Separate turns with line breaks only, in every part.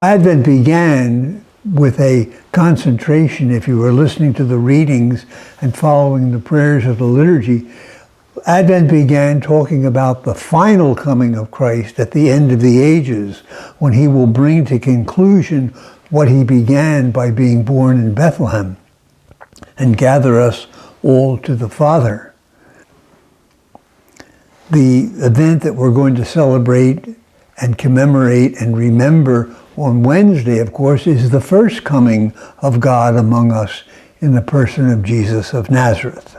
Advent began with a concentration, if you were listening to the readings and following the prayers of the liturgy. Advent began talking about the final coming of Christ at the end of the ages, when he will bring to conclusion what he began by being born in Bethlehem and gather us all to the Father. The event that we're going to celebrate and commemorate and remember on Wednesday, of course, is the first coming of God among us in the person of Jesus of Nazareth.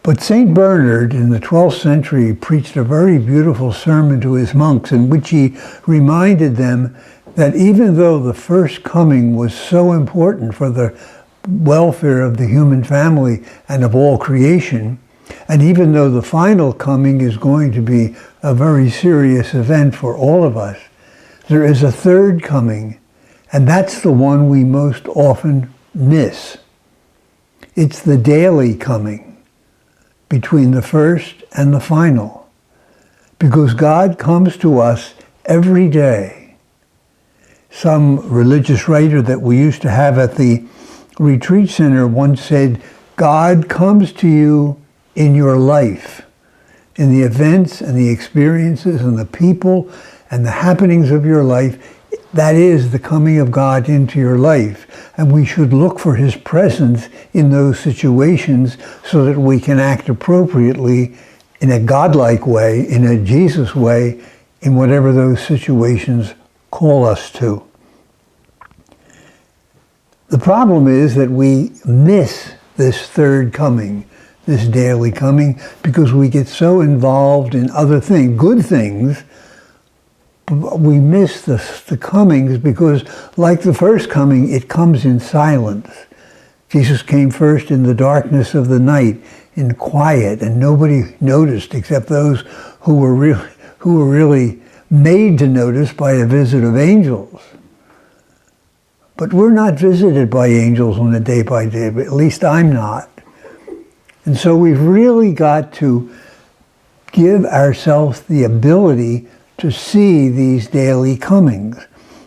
But St. Bernard in the 12th century preached a very beautiful sermon to his monks in which he reminded them that even though the first coming was so important for the welfare of the human family and of all creation, and even though the final coming is going to be a very serious event for all of us, there is a third coming, and that's the one we most often miss. It's the daily coming between the first and the final, because God comes to us every day. Some religious writer that we used to have at the retreat center once said, God comes to you in your life, in the events and the experiences and the people and the happenings of your life. That is the coming of God into your life. And we should look for his presence in those situations so that we can act appropriately in a godlike way, in a Jesus way, in whatever those situations call us to. The problem is that we miss this third coming, this daily coming, because we get so involved in other things, good things. We miss the comings because, like the first coming, it comes in silence. Jesus came first in the darkness of the night, in quiet, and nobody noticed except those who were really made to notice by a visit of angels. But we're not visited by angels on a day-by-day, but at least I'm not. And so we've really got to give ourselves the ability to see these daily comings.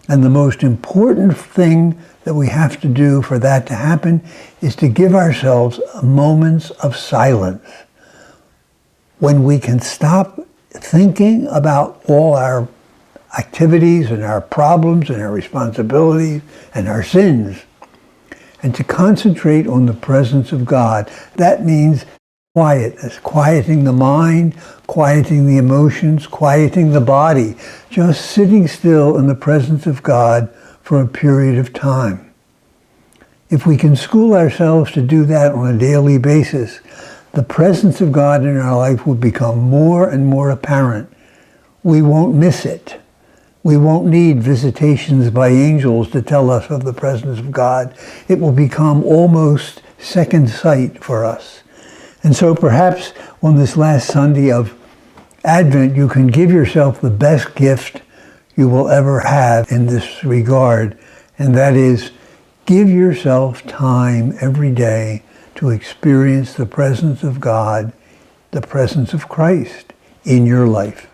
And the most important thing that we have to do for that to happen is to give ourselves moments of silence, when we can stop thinking about all our activities and our problems and our responsibilities and our sins, and to concentrate on the presence of God. That means quietness, quieting the mind, quieting the emotions, quieting the body, just sitting still in the presence of God for a period of time. If we can school ourselves to do that on a daily basis, the presence of God in our life will become more and more apparent. We won't miss it. We won't need visitations by angels to tell us of the presence of God. It will become almost second sight for us. And so perhaps on this last Sunday of Advent, you can give yourself the best gift you will ever have in this regard, and that is, give yourself time every day to experience the presence of God, the presence of Christ in your life.